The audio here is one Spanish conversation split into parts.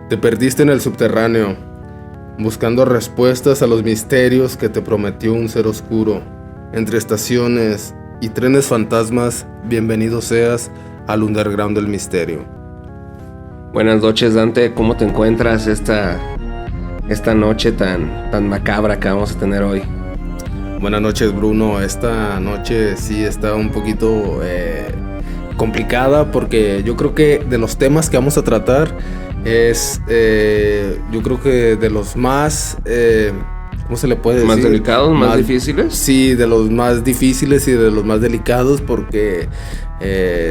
Te perdiste en el subterráneo, buscando respuestas a los misterios que te prometió un ser oscuro. Entre estaciones y trenes fantasmas, bienvenido seas al underground del misterio. Buenas noches, Dante, ¿cómo te encuentras esta noche tan macabra que vamos a tener hoy? Buenas noches, Bruno. Esta noche sí está un poquito complicada porque yo creo que de los temas que vamos a tratar es, yo creo que de los más, ¿cómo se le puede decir? ¿Más delicados, más difíciles? Sí, de los más difíciles y de los más delicados porque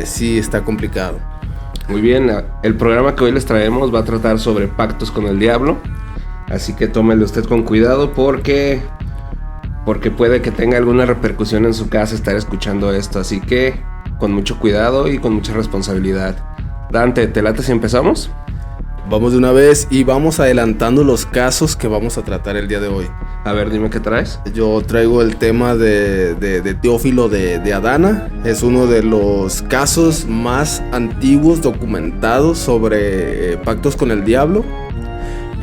sí está complicado. Muy bien, el programa que hoy les traemos va a tratar sobre pactos con el diablo, así que tómele usted con cuidado porque puede que tenga alguna repercusión en su casa estar escuchando esto, así que con mucho cuidado y con mucha responsabilidad. Dante, ¿te late si empezamos? Vamos de una vez y vamos adelantando los casos que vamos a tratar el día de hoy. A ver, dime qué traes. Yo traigo el tema de Teófilo de Adana. Es uno de los casos más antiguos documentados sobre pactos con el diablo.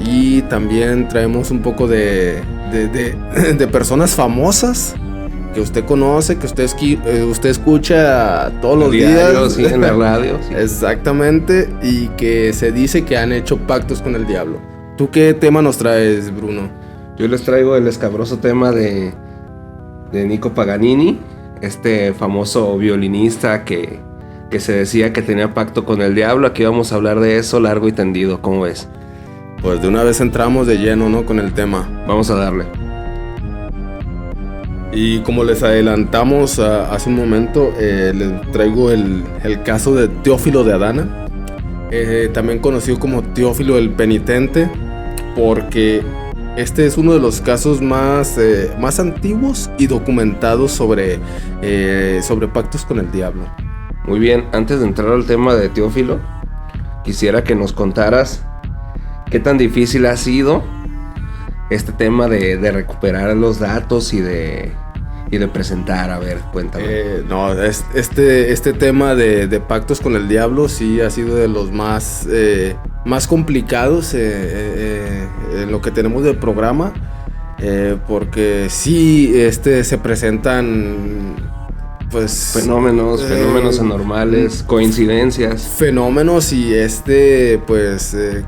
Y también traemos un poco de personas famosas que usted conoce, que usted escucha todos los días. Sí, en la radio. Sí. Exactamente, y que se dice que han hecho pactos con el diablo. ¿Tú qué tema nos traes, Bruno? Yo les traigo el escabroso tema de Nico Paganini, este famoso violinista que se decía que tenía pacto con el diablo. Aquí vamos a hablar de eso largo y tendido, ¿cómo ves? Pues de una vez entramos de lleno, ¿no? Con el tema. Vamos a darle. Y como les adelantamos hace un momento, les traigo el caso de Teófilo de Adana, también conocido como Teófilo el Penitente, porque este es uno de los casos más antiguos y documentados sobre pactos con el diablo. Muy bien, antes de entrar al tema de Teófilo, quisiera que nos contaras qué tan difícil ha sido este tema de recuperar los datos y de presentar. A ver, cuéntame. Este tema de pactos con el diablo sí ha sido de los más complicados en lo que tenemos del programa, porque sí se presentan pues fenómenos anormales, coincidencias, fenómenos y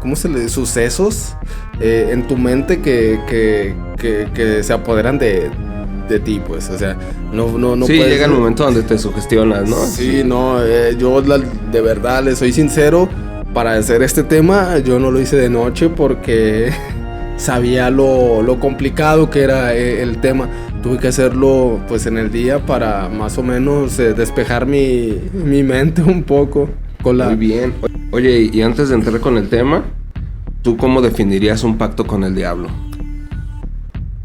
¿cómo se le dice? Sucesos en tu mente que se apoderan de ti, pues, o sea, no sí, puedes, llega el momento donde te sugestionas, ¿no? Sí, no, yo de verdad les soy sincero, para hacer este tema yo no lo hice de noche porque sabía lo complicado que era el tema. Tuve que hacerlo pues en el día para más o menos despejar mi mente un poco con la... Muy bien. Oye, y antes de entrar con el tema, ¿tú cómo definirías un pacto con el diablo?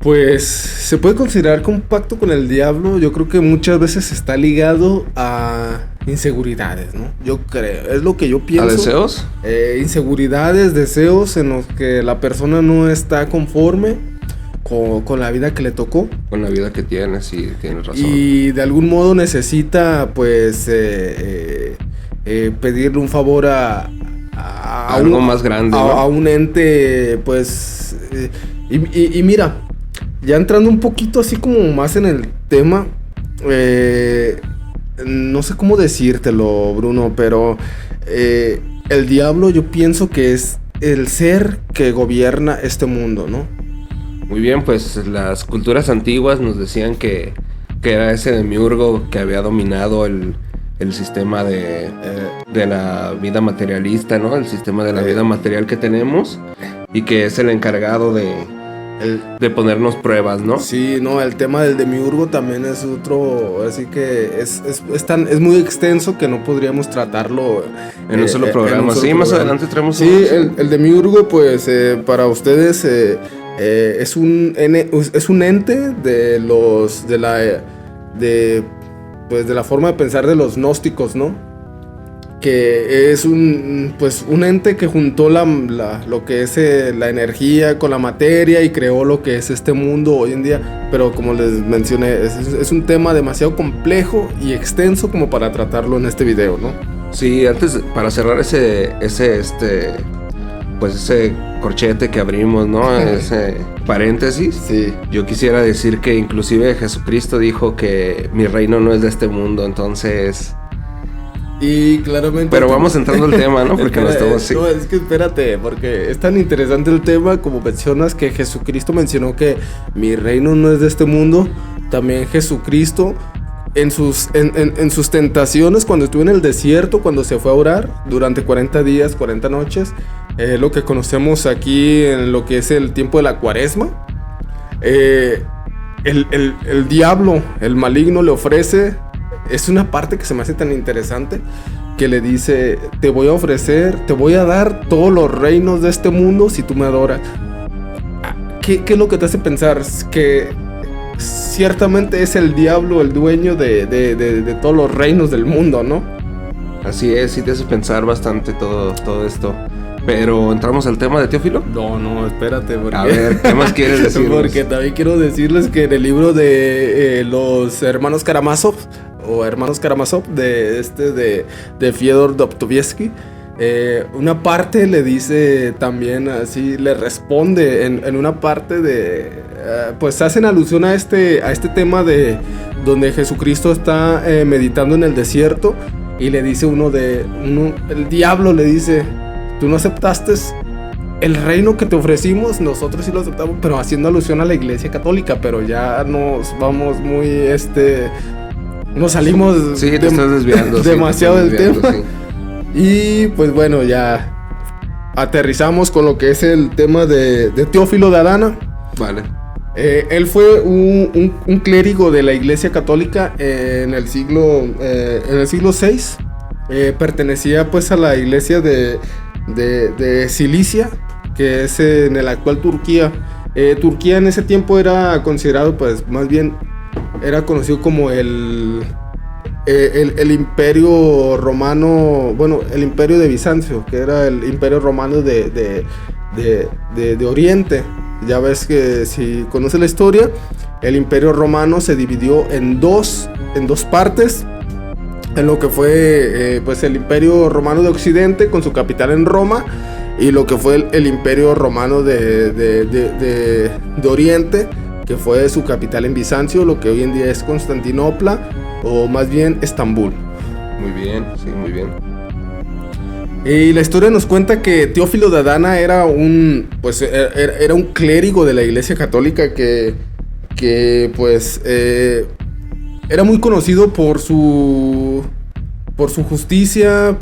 Pues se puede considerar que un pacto con el diablo, yo creo que muchas veces está ligado a inseguridades, ¿no? Yo creo, es lo que yo pienso. ¿A deseos? Inseguridades, deseos en los que la persona no está conforme con la vida que le tocó. Con la vida que tienes, sí, tienes razón. Y de algún modo necesita, pues, pedirle un favor a algo más grande, ¿no? A un ente, pues, y mira, ya entrando un poquito así como más en el tema, no sé cómo decírtelo, Bruno, pero el diablo yo pienso que es el ser que gobierna este mundo, ¿no? Muy bien, pues las culturas antiguas nos decían que era ese demiurgo que había dominado el sistema de la vida materialista, ¿no? El sistema de la vida material que tenemos, y que es el encargado de ponernos pruebas, ¿no? Sí, no, el tema del demiurgo también es otro, así que es muy extenso que no podríamos tratarlo en un solo programa. Sí, más adelante traemos sí, el demiurgo, pues, para ustedes es un ente de la forma de pensar de los gnósticos, ¿no? Que es un ente que juntó lo que es la energía con la materia y creó lo que es este mundo hoy en día. Pero como les mencioné, es un tema demasiado complejo y extenso como para tratarlo en este video, ¿no? Sí, antes, para cerrar ese pues ese corchete que abrimos, ¿no? Ese paréntesis. Sí. Yo quisiera decir que inclusive Jesucristo dijo que mi reino no es de este mundo, entonces... Y claramente... Pero vamos entrando al tema, ¿no? Porque no estamos así. No, es que espérate, porque es tan interesante el tema, como mencionas que Jesucristo mencionó que mi reino no es de este mundo. También Jesucristo en sus tentaciones, cuando estuvo en el desierto, cuando se fue a orar durante 40 días, 40 noches, lo que conocemos aquí en lo que es el tiempo de la cuaresma, el diablo, el maligno le ofrece, es una parte que se me hace tan interesante, que le dice, te voy a ofrecer, te voy a dar todos los reinos de este mundo si tú me adoras. ¿Qué es lo que te hace pensar? Que ciertamente es el diablo el dueño de todos los reinos del mundo, ¿no? Así es, sí te hace pensar bastante todo esto. Pero, ¿entramos al tema de Teófilo? No, espérate. Porque... A ver, ¿qué más quieres decir? Porque también quiero decirles que en el libro de los hermanos Karamazov, de Fyodor Dostoyevsky, una parte le dice también así, le responde en una parte de... pues hacen alusión a este tema de donde Jesucristo está meditando en el desierto y le dice el diablo le dice, tú no aceptaste el reino que te ofrecimos, nosotros sí lo aceptamos, pero haciendo alusión a la Iglesia Católica, pero ya nos vamos muy nos salimos sí, te estás desviando, demasiado del tema. Sí. Y pues bueno, ya aterrizamos con lo que es el tema de Teófilo de Adana. Vale. Él fue un clérigo de la Iglesia Católica en el siglo VI. Pertenecía pues a la iglesia de Cilicia, que es en el actual Turquía. Turquía en ese tiempo era considerado, pues más bien era conocido como el imperio romano, bueno, el imperio de Bizancio, que era el imperio romano de Oriente. Ya ves que si conoces la historia, el imperio romano se dividió en dos partes, en lo que fue pues el imperio romano de Occidente con su capital en Roma, y lo que fue el imperio romano de Oriente, que fue su capital en Bizancio, lo que hoy en día es Constantinopla, o más bien Estambul. Muy bien, sí, muy bien. Y la historia nos cuenta que Teófilo de Adana era un clérigo de la Iglesia Católica que pues era muy conocido por su justicia,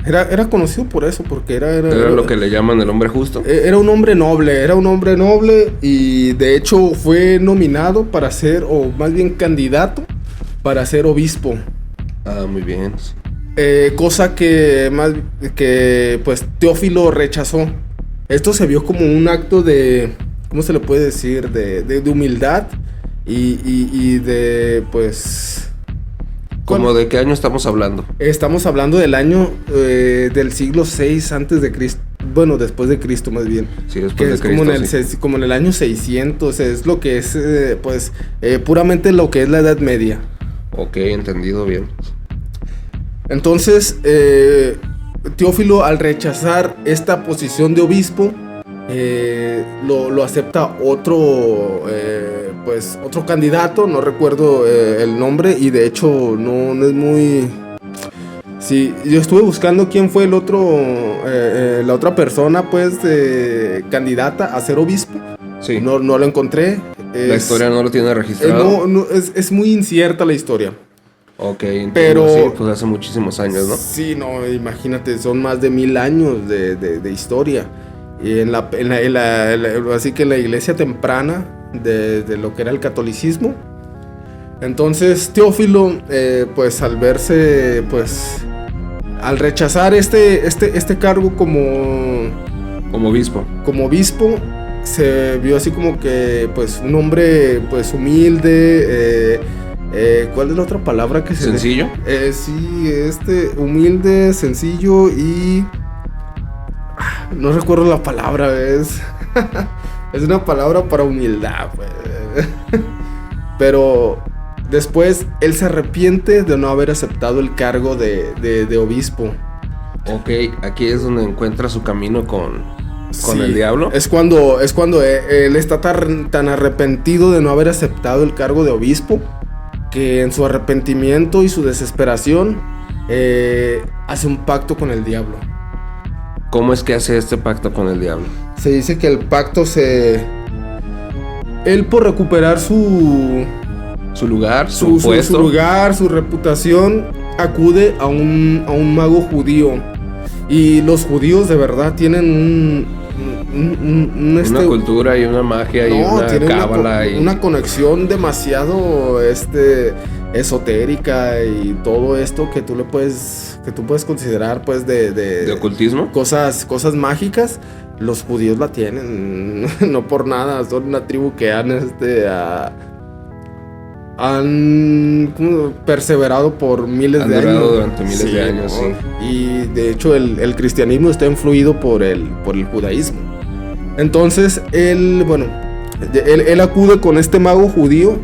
era conocido por eso, porque era lo que le llaman el hombre justo. Era un hombre noble, y de hecho fue nominado para ser, o más bien candidato para ser obispo. Ah, muy bien. Cosa que pues Teófilo rechazó. Esto se vio como un acto de, ¿cómo se le puede decir? De humildad y de pues... ¿Cómo de qué año estamos hablando? Estamos hablando del año del siglo VI antes de Cristo. Bueno, después de Cristo más bien. Sí, después de Cristo. Como en el año 600, es lo que es puramente lo que es la Edad Media. Ok, entendido bien. Entonces, Teófilo, al rechazar esta posición de obispo, lo acepta otro candidato, no recuerdo el nombre, y de hecho no es muy... Sí, yo estuve buscando quién fue la otra persona, pues, candidata a ser obispo. Sí. No lo encontré. La historia no lo tiene registrado. Es muy incierta la historia. Ok, entiendo. Pero sí, pues hace muchísimos años, ¿no? Sí, no, imagínate, son más de 1000 años de historia. Y así que en la iglesia temprana de lo que era el catolicismo. Entonces Teófilo, pues al verse, pues al rechazar este cargo como obispo, se vio así como que pues un hombre pues humilde. ¿Cuál es la otra palabra que se... ¿Sencillo? Sí, humilde, sencillo y... No recuerdo la palabra, es una palabra para humildad, pues. Pero después él se arrepiente de no haber aceptado el cargo de obispo. Ok, aquí es donde encuentra su camino con Sí, el diablo. Es cuando él está tan arrepentido de no haber aceptado el cargo de obispo, que en su arrepentimiento y su desesperación hace un pacto con el diablo. ¿Cómo es que hace este pacto con el diablo? Se dice que el pacto él, por recuperar su lugar, su puesto. Su lugar, su reputación, acude a un mago judío. Y los judíos de verdad tienen una cultura y una magia y una cábala. Una conexión demasiado esotérica y todo esto que tú puedes considerar pues de ocultismo. Cosas mágicas. Los judíos la tienen, no por nada, son una tribu que han perseverado por miles de años. Durante miles de años, ¿no? Sí. Y de hecho el cristianismo está influido por el judaísmo. Entonces él acude con este mago judío,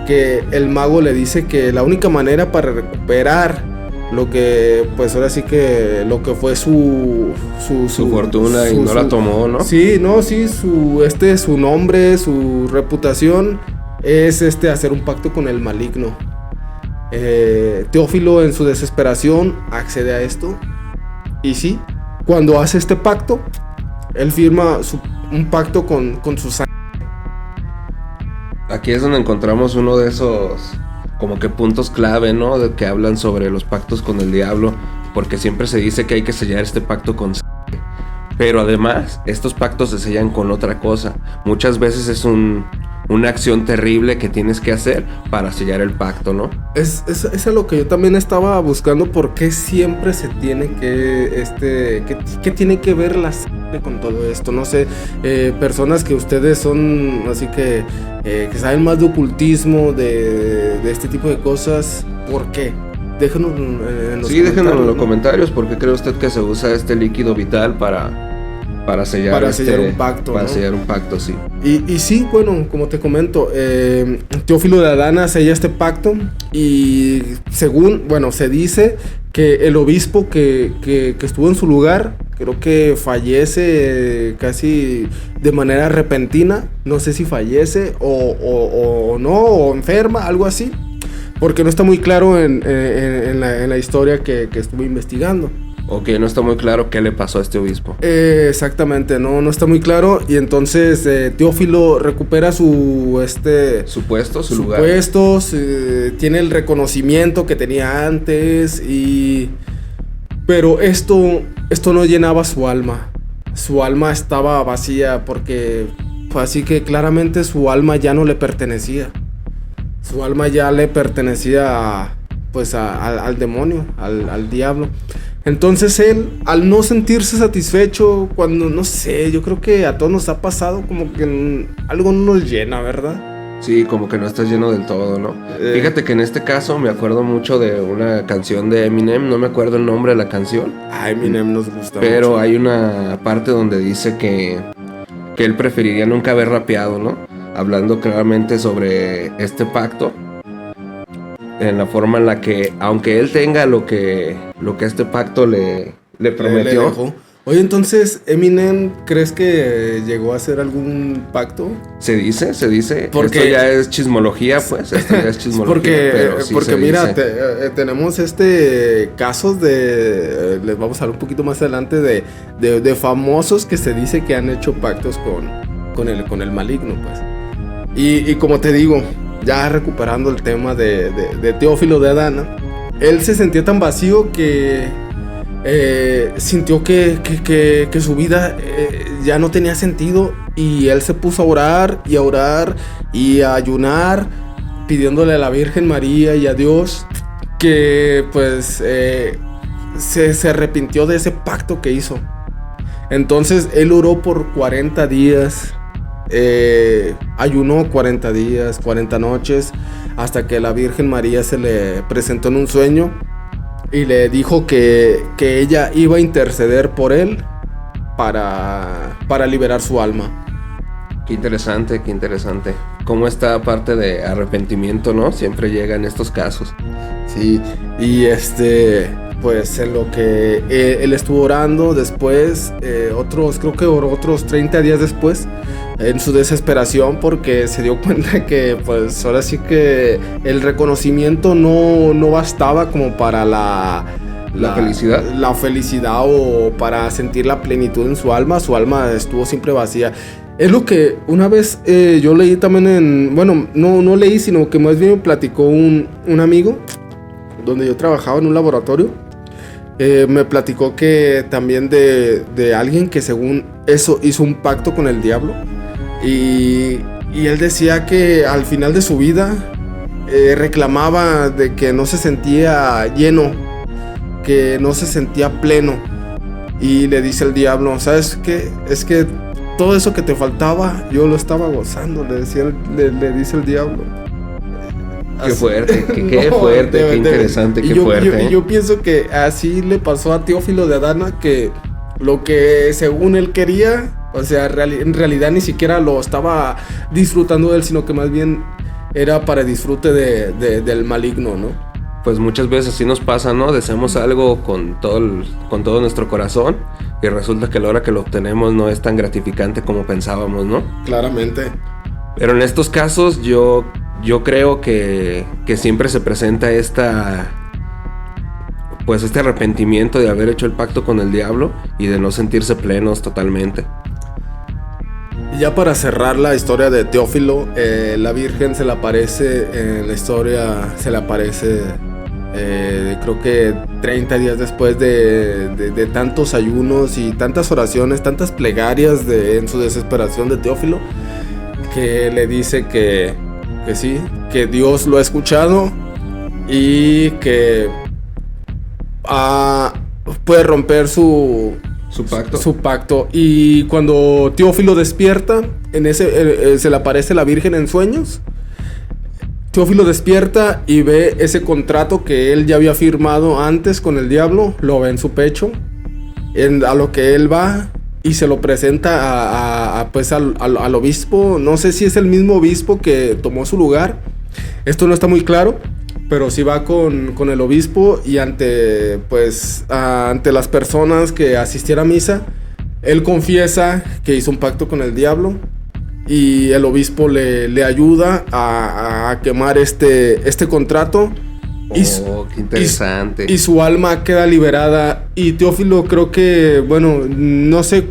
que el mago le dice que la única manera para recuperar lo que, pues ahora sí que lo que fue su fortuna y no la tomó, ¿no? Sí, su nombre, su reputación, es hacer un pacto con el maligno. Teófilo, en su desesperación, accede a esto. Y sí, cuando hace este pacto, él firma un pacto con su sangre. Aquí es donde encontramos uno de esos como que puntos clave, ¿no? De que hablan sobre los pactos con el diablo, porque siempre se dice que hay que sellar este pacto con sangre. Pero además, estos pactos se sellan con otra cosa. Muchas veces es una acción terrible que tienes que hacer para sellar el pacto, ¿no? Es a lo que yo también estaba buscando, porque siempre se tiene que tiene que ver la sangre con todo esto. No sé, personas que ustedes son así que saben más de ocultismo, de este tipo de cosas, ¿por qué? Déjenos en los comentarios. Déjenos en los comentarios, porque cree usted que se usa este líquido vital para sellar un pacto. Para ¿no? sellar un pacto, sí. Y sí, bueno, como te comento, Teófilo de Adana sella este pacto, y según, se dice que el obispo que estuvo en su lugar, creo que fallece casi de manera repentina. No sé si fallece o no, o enferma, algo así, porque no está muy claro en la historia que estuve investigando. Ok, no está muy claro qué le pasó a este obispo. Exactamente, no está muy claro. Y entonces Teófilo recupera su puesto, su lugar. Tiene el reconocimiento que tenía antes. Pero esto no llenaba su alma. Su alma estaba vacía, porque fue así que claramente su alma ya no le pertenecía. Su alma ya le pertenecía al demonio, al diablo. Entonces él, al no sentirse satisfecho, cuando, no sé, yo creo que a todos nos ha pasado como que algo no nos llena, ¿verdad? Sí, como que no estás lleno del todo, ¿no? Fíjate que en este caso me acuerdo mucho de una canción de Eminem, no me acuerdo el nombre de la canción. Eminem nos gusta pero mucho. Hay una parte donde dice que él preferiría nunca haber rapeado, ¿no? Hablando claramente sobre este pacto, en la forma en la que, aunque él tenga lo que este pacto le prometió. dejó. Oye, entonces, Eminem, ¿crees que llegó a hacer algún pacto? Se dice. Porque esto ya es chismología, pues. Esto ya es chismología. porque mira, tenemos casos les vamos a hablar un poquito más adelante de famosos que se dice que han hecho pactos con el maligno, pues. Y como te digo, ya recuperando el tema de Teófilo de Adana, él se sentía tan vacío que sintió que su vida ya no tenía sentido, y él se puso a orar y a ayunar, pidiéndole a la Virgen María y a Dios que pues se arrepintió de ese pacto que hizo. Entonces él oró por 40 días. Ayunó 40 días, 40 noches, hasta que la Virgen María se le presentó en un sueño y le dijo que ella iba a interceder por él para liberar su alma. Qué interesante. Cómo esta parte de arrepentimiento, ¿no? Siempre llega en estos casos. Sí, y pues en lo que él estuvo orando después, creo que oró otros 30 días después, en su desesperación, porque se dio cuenta que pues ahora sí que el reconocimiento no bastaba como para la felicidad o para sentir la plenitud en su alma estuvo siempre vacía. Es lo que una vez yo leí también no leí, sino que más bien me platicó un amigo, donde yo trabajaba en un laboratorio. Me platicó que también de alguien que según eso hizo un pacto con el diablo. Y él decía que al final de su vida reclamaba de que no se sentía lleno, que no se sentía pleno. Y le dice el diablo, ¿sabes qué? Es que todo eso que te faltaba, yo lo estaba gozando, le dice el diablo. Qué fuerte, qué fuerte, qué interesante, qué fuerte. Yo pienso que así le pasó a Teófilo de Adana, que lo que según él quería, o sea, en realidad ni siquiera lo estaba disfrutando de él, sino que más bien era para disfrute del maligno, ¿no? Pues muchas veces así nos pasa, ¿no? Deseamos algo con todo nuestro corazón y resulta que a la hora que lo obtenemos no es tan gratificante como pensábamos, ¿no? Claramente. Pero en estos casos yo creo que siempre se presenta este arrepentimiento de haber hecho el pacto con el diablo y de no sentirse plenos totalmente. Ya para cerrar la historia de Teófilo, la Virgen se le aparece en la historia, creo que 30 días después de tantos ayunos y tantas oraciones, tantas plegarias en su desesperación de Teófilo, que le dice que sí, que Dios lo ha escuchado y que puede romper su pacto. Y cuando Teófilo despierta, se le aparece la Virgen en sueños. Teófilo despierta y ve ese contrato que él ya había firmado antes con el diablo, lo ve en su pecho, a lo que él va y se lo presenta al obispo. No sé si es el mismo obispo que tomó su lugar, esto no está muy claro, pero sí va con el obispo y ante las personas que asistieron a misa, él confiesa que hizo un pacto con el diablo y el obispo le ayuda a quemar este contrato. Qué interesante. Y su alma queda liberada. Y Teófilo creo que, no sé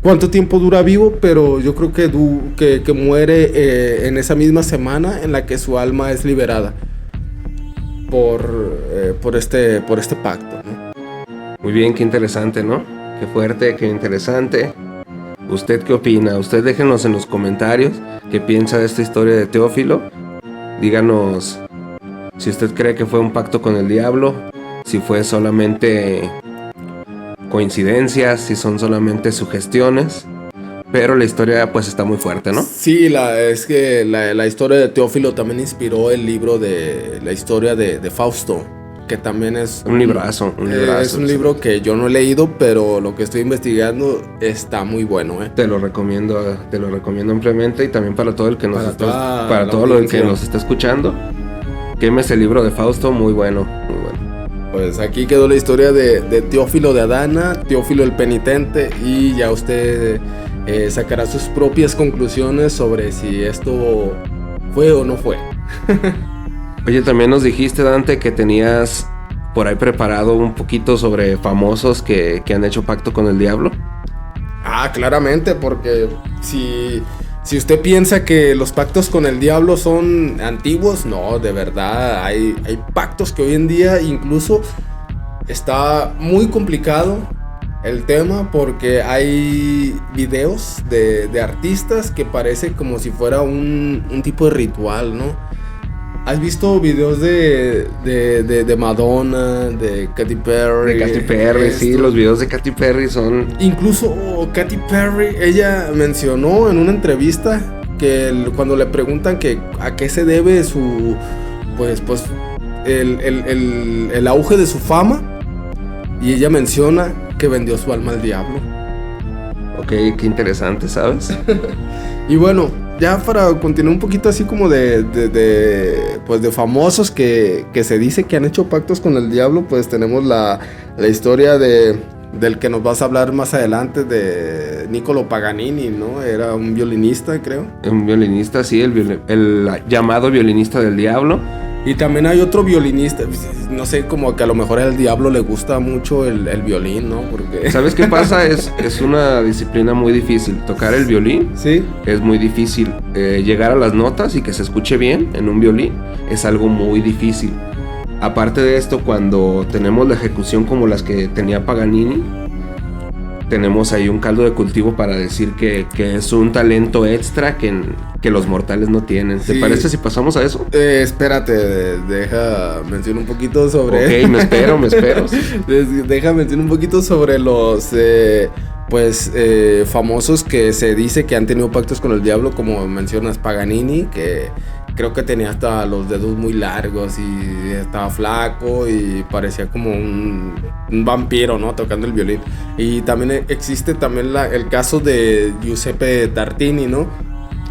cuánto tiempo dura vivo, pero yo creo que muere en esa misma semana en la que su alma es liberada por este pacto, ¿no? Muy bien, qué interesante, ¿no? Qué fuerte, qué interesante. ¿Usted qué opina? Usted déjenos en los comentarios qué piensa de esta historia de Teófilo. Díganos si usted cree que fue un pacto con el diablo, si fue solamente coincidencias, si son solamente sugestiones. Pero la historia pues está muy fuerte, ¿no? Sí, es que la historia de Teófilo también inspiró el libro de la historia de Fausto, que también es un librazo. Es un libro que yo no he leído, pero lo que estoy investigando está muy bueno, Te lo recomiendo ampliamente y también para todo el que nos está escuchando. Quémese el libro de Fausto, muy bueno. Pues aquí quedó la historia de Teófilo de Adana, Teófilo el penitente, y ya usted sacará sus propias conclusiones sobre si esto fue o no fue. Oye, también nos dijiste, Dante, que tenías por ahí preparado un poquito sobre famosos que han hecho pacto con el diablo. Claramente, porque si usted piensa que los pactos con el diablo son antiguos, no, de verdad, hay pactos que hoy en día incluso está muy complicado el tema, porque hay videos de artistas que parece como si fuera un tipo de ritual, ¿no? ¿Has visto videos de Madonna, de Katy Perry? De Katy Perry, sí, los videos de Katy Perry son... Incluso Katy Perry, ella mencionó en una entrevista que cuando le preguntan que a qué se debe su... Pues el auge de su fama, y ella menciona que vendió su alma al diablo. Ok, qué interesante, ¿sabes? Y bueno, ya para continuar un poquito así como pues de famosos que se dice que han hecho pactos con el diablo, pues tenemos la historia del que nos vas a hablar más adelante, de Niccolo Paganini, ¿no? Era un violinista, creo. Un violinista, sí, el llamado violinista del diablo. Y también hay otro violinista, no sé, como que a lo mejor al diablo le gusta mucho el violín, ¿no? Porque... ¿Sabes qué pasa? Es una disciplina muy difícil. Tocar el violín, sí, es muy difícil. Llegar a las notas y que se escuche bien en un violín es algo muy difícil. Aparte de esto, cuando tenemos la ejecución como las que tenía Paganini, tenemos ahí un caldo de cultivo para decir que es un talento extra que los mortales no tienen. ¿Te parece si pasamos a eso? Espérate, deja mencionar un poquito sobre... Ok, me espero. Deja mencionar un poquito sobre los... famosos que se dice que han tenido pactos con el diablo, como mencionas Paganini, que creo que tenía hasta los dedos muy largos y estaba flaco y parecía como un vampiro, ¿no? Tocando el violín. Y también existe también el caso de Giuseppe Tartini, ¿no?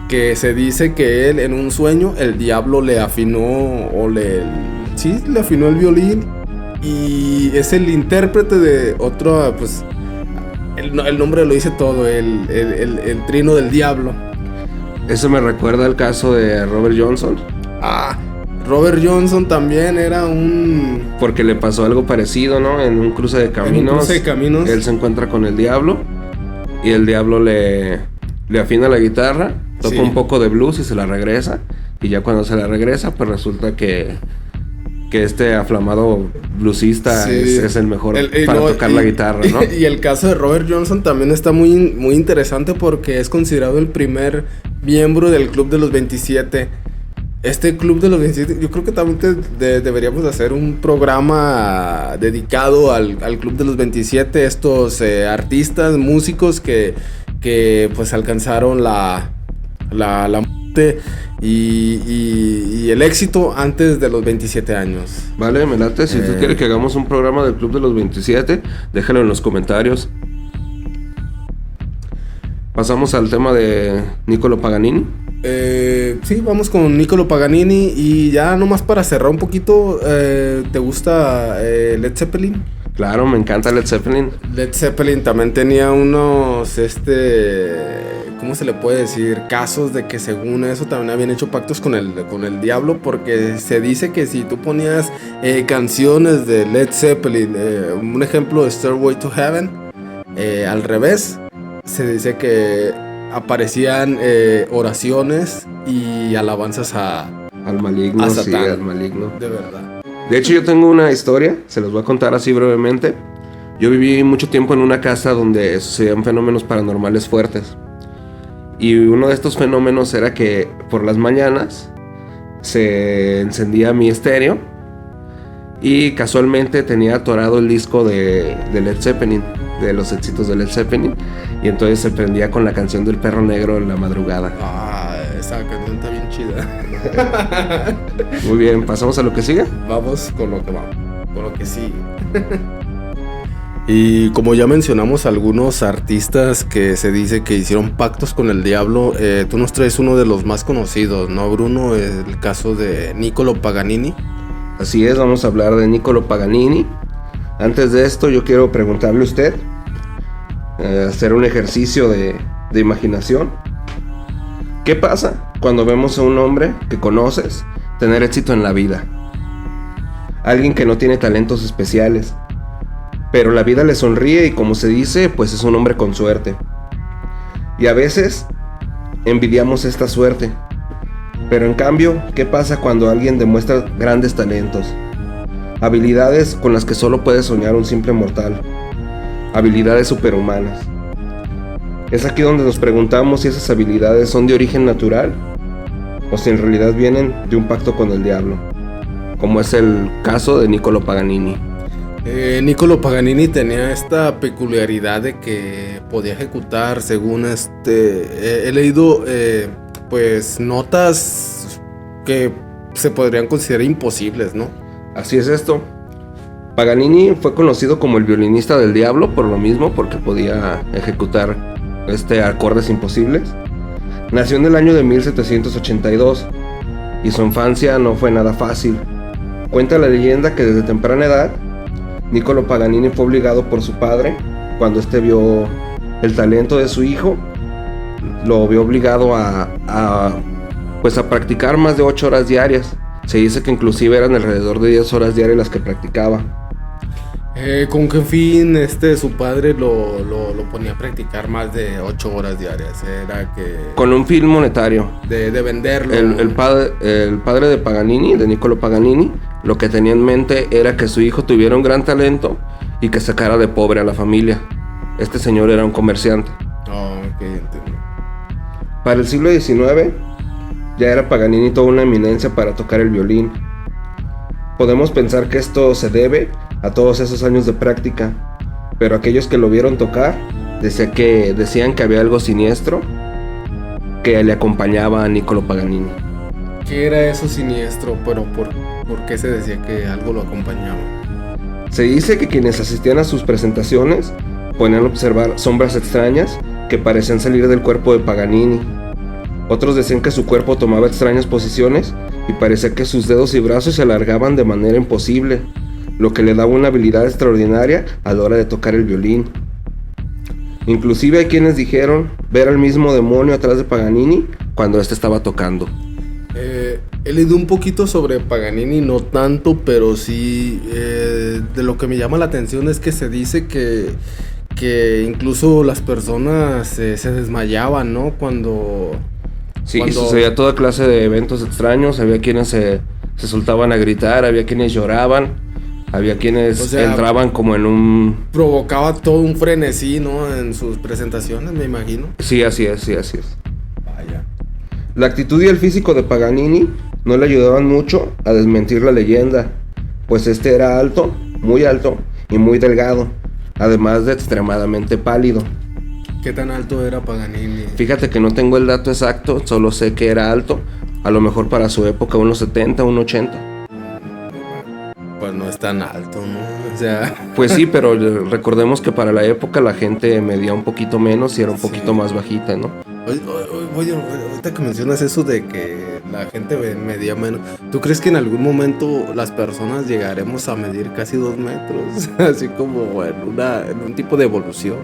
Que se dice que él en un sueño el diablo le afinó le afinó el violín, y es el intérprete de otro, pues el nombre lo dice todo, el trino del diablo. Eso me recuerda al caso de Robert Johnson. Robert Johnson también era un... Porque le pasó algo parecido, ¿no? En un cruce de caminos. Él se encuentra con el diablo y el diablo le afina la guitarra, toca un poco de blues y se la regresa. Y ya cuando se la regresa, pues resulta que este aflamado bluesista es el mejor para tocar la guitarra, ¿no? Y el caso de Robert Johnson también está muy, muy interesante porque es considerado el primer miembro del Club de los 27. Este Club de los 27, yo creo que también deberíamos hacer un programa dedicado al Club de los 27, estos artistas, músicos que pues alcanzaron la muerte y el éxito antes de los 27 años. Vale, me late. Si tú quieres que hagamos un programa del Club de los 27, déjalo en los comentarios. Pasamos al tema de Niccolo Paganini. Sí, vamos con Niccolo Paganini. Y ya nomás para cerrar un poquito, ¿te gusta Led Zeppelin? Claro, me encanta Led Zeppelin. Led Zeppelin también tenía unos, ¿cómo se le puede decir? Casos de que según eso también habían hecho pactos con el diablo, porque se dice que si tú ponías canciones de Led Zeppelin, un ejemplo de Stairway to Heaven, al revés, se dice que aparecían oraciones y alabanzas al maligno, a Satán. Sí, al maligno. De verdad. De hecho, yo tengo una historia, se los voy a contar así brevemente. Yo viví mucho tiempo en una casa donde sucedían fenómenos paranormales fuertes. Y uno de estos fenómenos era que por las mañanas se encendía mi estéreo y casualmente tenía atorado el disco de Led Zeppelin, de los éxitos de Led Zeppelin, y entonces se prendía con la canción del Perro Negro en la madrugada. Esa canción está bien chida. Muy bien, ¿pasamos a lo que sigue? Vamos con lo que sigue. Y como ya mencionamos algunos artistas que se dice que hicieron pactos con el diablo, tú nos traes uno de los más conocidos, ¿no, Bruno? El caso de Niccolo Paganini. Así es, vamos a hablar de Niccolo Paganini. Antes de esto yo quiero preguntarle a usted, hacer un ejercicio de imaginación. ¿Qué pasa cuando vemos a un hombre que conoces tener éxito en la vida? Alguien que no tiene talentos especiales, pero la vida le sonríe y, como se dice, pues es un hombre con suerte. Y a veces envidiamos esta suerte. Pero en cambio, ¿qué pasa cuando alguien demuestra grandes talentos? Habilidades con las que solo puede soñar un simple mortal. Habilidades superhumanas. Es aquí donde nos preguntamos si esas habilidades son de origen natural o si en realidad vienen de un pacto con el diablo, como es el caso de Niccolo Paganini. Niccolo Paganini tenía esta peculiaridad de que podía ejecutar, según he leído pues notas que se podrían considerar imposibles, ¿no? Así es esto. Paganini fue conocido como el violinista del diablo por lo mismo, porque podía ejecutar acordes imposibles. Nació en el año de 1782 y su infancia no fue nada fácil. Cuenta la leyenda que desde temprana edad Niccolò Paganini fue obligado por su padre, cuando éste vio el talento de su hijo, lo vio obligado a practicar más de 8 horas diarias. Se dice que inclusive eran alrededor de 10 horas diarias las que practicaba. ¿Con qué fin su padre lo ponía a practicar más de 8 horas diarias? Era que... Con un fin monetario. De venderlo. El padre de Paganini, de Niccolò Paganini, lo que tenía en mente era que su hijo tuviera un gran talento y que sacara de pobre a la familia. Este señor era un comerciante. Oh, ok, entiendo. Para el siglo XIX, ya era Paganini toda una eminencia para tocar el violín. Podemos pensar que esto se debe a todos esos años de práctica, pero aquellos que lo vieron tocar decían que había algo siniestro que le acompañaba a Niccolò Paganini. ¿Qué era eso siniestro? Pero ¿por qué se decía que algo lo acompañaba? Se dice que quienes asistían a sus presentaciones podían observar sombras extrañas que parecían salir del cuerpo de Paganini. Otros decían que su cuerpo tomaba extrañas posiciones y parecía que sus dedos y brazos se alargaban de manera imposible, lo que le daba una habilidad extraordinaria a la hora de tocar el violín. Inclusive hay quienes dijeron ver al mismo demonio atrás de Paganini cuando éste estaba tocando. He leído un poquito sobre Paganini, no tanto, pero sí de lo que me llama la atención es que se dice que incluso las personas se desmayaban, ¿no? Cuando sucedía toda clase de eventos extraños. Había quienes se soltaban a gritar, había quienes lloraban, había quienes entraban como en un... Provocaba todo un frenesí, ¿no? En sus presentaciones, me imagino. Sí, así es. Vaya. La actitud y el físico de Paganini no le ayudaban mucho a desmentir la leyenda, pues este era alto, muy alto y muy delgado, además de extremadamente pálido. ¿Qué tan alto era Paganini? Fíjate que no tengo el dato exacto, solo sé que era alto, a lo mejor para su época unos 70, unos 80. Pues no es tan alto, ¿no? O sea... Pues sí, pero recordemos que para la época la gente medía un poquito menos y era un poquito más bajita, ¿no? Oye, ahorita que mencionas eso de que la gente medía menos, ¿tú crees que en algún momento las personas llegaremos a medir casi 2 metros? Así como en un tipo de evolución.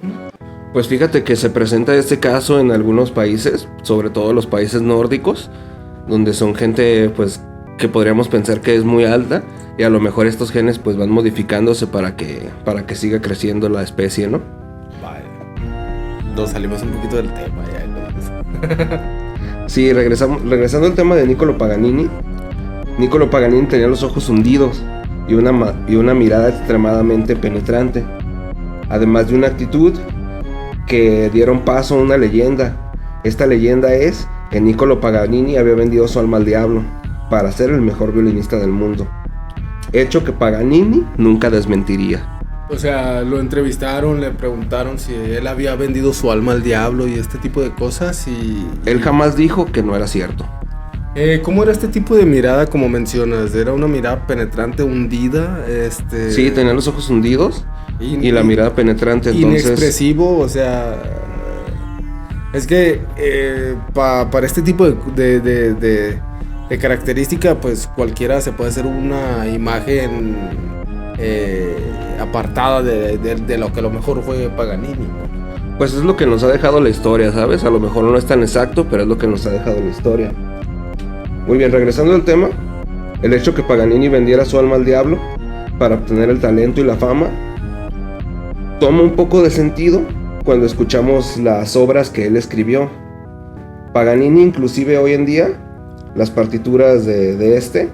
Pues fíjate que se presenta este caso en algunos países, sobre todo los países nórdicos, donde son gente pues que podríamos pensar que es muy alta y a lo mejor estos genes pues van modificándose para que siga creciendo la especie, ¿no? Vale. Nos salimos un poquito del tema ya. Sí, regresando al tema de Niccolò Paganini. Niccolò Paganini tenía los ojos hundidos y una mirada extremadamente penetrante, además de una actitud que dieron paso a una leyenda. Esta leyenda es que Niccolò Paganini había vendido su alma al diablo para ser el mejor violinista del mundo, hecho que Paganini nunca desmentiría. O sea, lo entrevistaron, le preguntaron si él había vendido su alma al diablo y este tipo de cosas y... Él jamás dijo que no era cierto. ¿Cómo era este tipo de mirada como mencionas? ¿Era una mirada penetrante, hundida? Sí, tenía los ojos hundidos y la mirada penetrante, entonces... Inexpresivo, o sea... Es que para este tipo de característica, pues cualquiera se puede hacer una imagen apartada de lo que a lo mejor fue Paganini. Pues es lo que nos ha dejado la historia, ¿sabes? A lo mejor no es tan exacto, pero es lo que nos ha dejado la historia. Muy bien, regresando al tema, el hecho que Paganini vendiera su alma al diablo para obtener el talento y la fama toma un poco de sentido cuando escuchamos las obras que él escribió. Paganini, inclusive hoy en día, las partituras de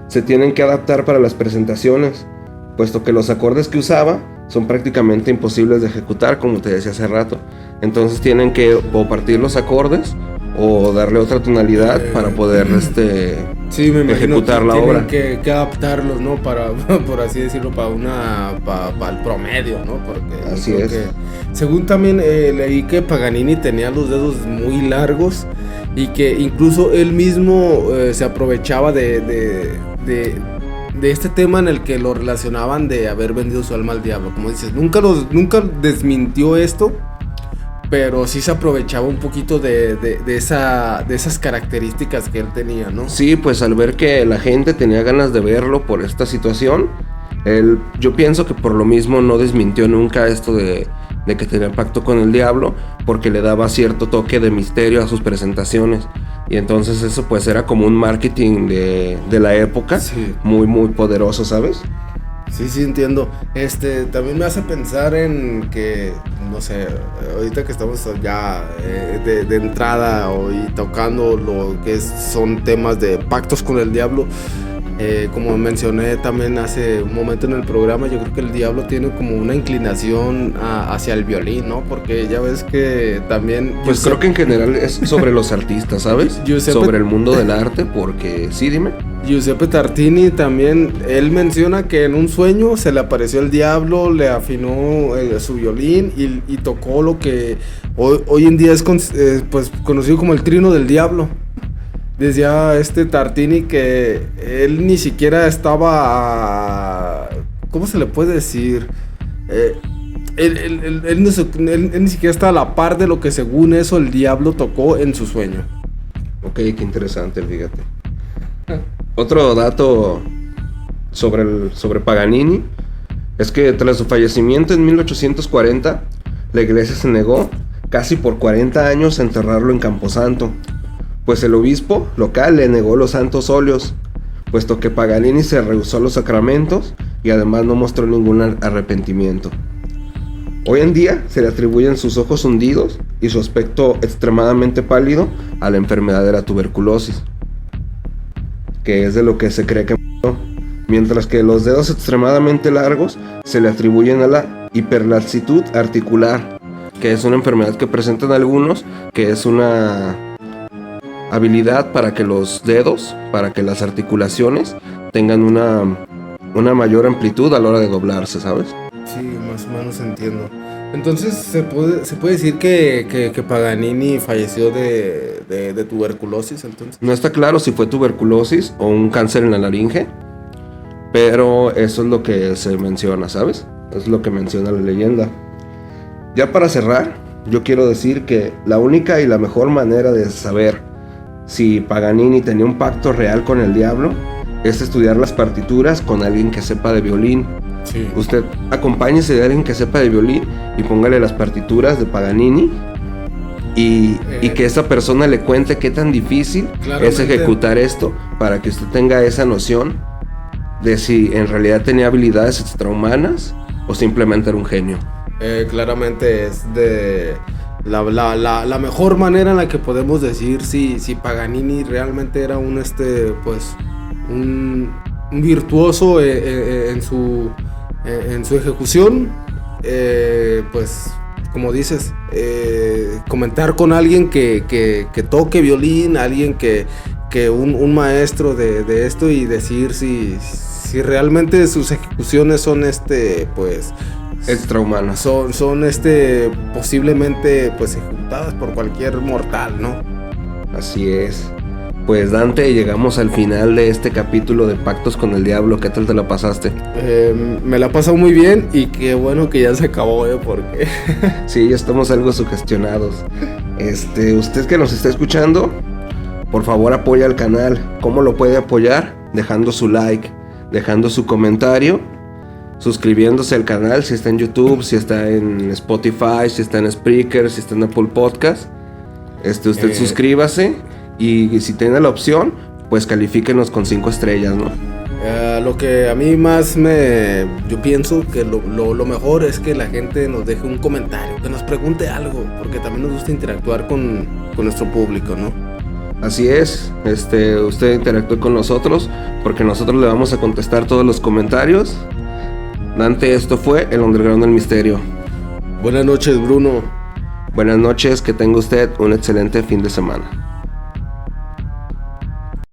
se tienen que adaptar para las presentaciones, puesto que los acordes que usaba son prácticamente imposibles de ejecutar, como te decía hace rato. Entonces tienen que o partir los acordes o darle otra tonalidad para poder sí, me ejecutar la obra. Tienen que adaptarlos, ¿no? Para, por así decirlo, para el promedio, ¿no? Porque así es. Según también leí que Paganini tenía los dedos muy largos y que incluso él mismo se aprovechaba de este tema en el que lo relacionaban de haber vendido su alma al diablo. Como dices, nunca desmintió esto, pero sí se aprovechaba un poquito de esas características que él tenía, ¿no? Sí, pues al ver que la gente tenía ganas de verlo por esta situación, yo pienso que por lo mismo no desmintió nunca esto de que tenía pacto con el diablo, porque le daba cierto toque de misterio a sus presentaciones. Y entonces eso pues era como un marketing de la época, sí, muy muy poderoso, ¿sabes? Sí, entiendo. También me hace pensar en que, no sé, ahorita que estamos ya de entrada y tocando lo que son temas de pactos con el diablo, como mencioné también hace un momento en el programa, yo creo que el diablo tiene como una inclinación hacia el violín, ¿no? Porque ya ves que también... Pues creo que en general es sobre los artistas, ¿sabes? Sobre el mundo del arte, porque... Sí, dime. Giuseppe Tartini también, él menciona que en un sueño se le apareció el diablo, le afinó su violín y tocó lo que hoy en día es pues conocido como el trino del diablo. Decía Tartini que él ni siquiera estaba, ¿cómo se le puede decir? Él ni siquiera está a la par de lo que según eso el diablo tocó en su sueño. Ok, qué interesante, fíjate. Otro dato sobre Paganini es que tras su fallecimiento en 1840, la iglesia se negó casi por 40 años a enterrarlo en Camposanto, pues el obispo local le negó los santos óleos, puesto que Paganini se rehusó a los sacramentos y además no mostró ningún arrepentimiento. Hoy en día se le atribuyen sus ojos hundidos y su aspecto extremadamente pálido a la enfermedad de la tuberculosis, que es de lo que se cree que murió, mientras que los dedos extremadamente largos se le atribuyen a la hiperlaxitud articular, que es una enfermedad que presentan algunos, que es una habilidad para que los dedos, para que las articulaciones tengan una mayor amplitud a la hora de doblarse, ¿sabes? Sí, más o menos entiendo. Entonces, ¿se puede decir que Paganini falleció de tuberculosis, entonces? No está claro si fue tuberculosis o un cáncer en la laringe, pero eso es lo que se menciona, ¿sabes? Es lo que menciona la leyenda. Ya para cerrar, yo quiero decir que la única y la mejor manera de saber si Paganini tenía un pacto real con el diablo es estudiar las partituras con alguien que sepa de violín. Sí. Usted acompáñese de alguien que sepa de violín y póngale las partituras de Paganini y que esa persona le cuente qué tan difícil es ejecutar esto, para que usted tenga esa noción de si en realidad tenía habilidades extrahumanas o simplemente era un genio. Claramente es de la mejor manera en la que podemos decir si Paganini realmente era un virtuoso en su ejecución. Pues como dices, comentar con alguien que toque violín, alguien que un maestro de esto, y decir si realmente sus ejecuciones son pues extrahumanas, son posiblemente pues ejecutadas por cualquier mortal, ¿no? Así es. Pues Dante, llegamos al final de este capítulo de Pactos con el Diablo. ¿Qué tal te la pasaste? Me la he pasado muy bien, y qué bueno que ya se acabó, porque... Sí, ya estamos algo sugestionados. Usted que nos está escuchando, por favor apoya al canal. ¿Cómo lo puede apoyar? Dejando su like, dejando su comentario, suscribiéndose al canal si está en YouTube, si está en Spotify, si está en Spreaker, si está en Apple Podcast. Usted suscríbase. Y si tiene la opción, pues califíquenos con 5 estrellas, ¿no? Lo que a mí más yo pienso que lo mejor es que la gente nos deje un comentario, que nos pregunte algo, porque también nos gusta interactuar con nuestro público, ¿no? Así es, usted interactúe con nosotros, porque nosotros le vamos a contestar todos los comentarios. Dante, esto fue el Underground del Misterio. Buenas noches, Bruno. Buenas noches, que tenga usted un excelente fin de semana.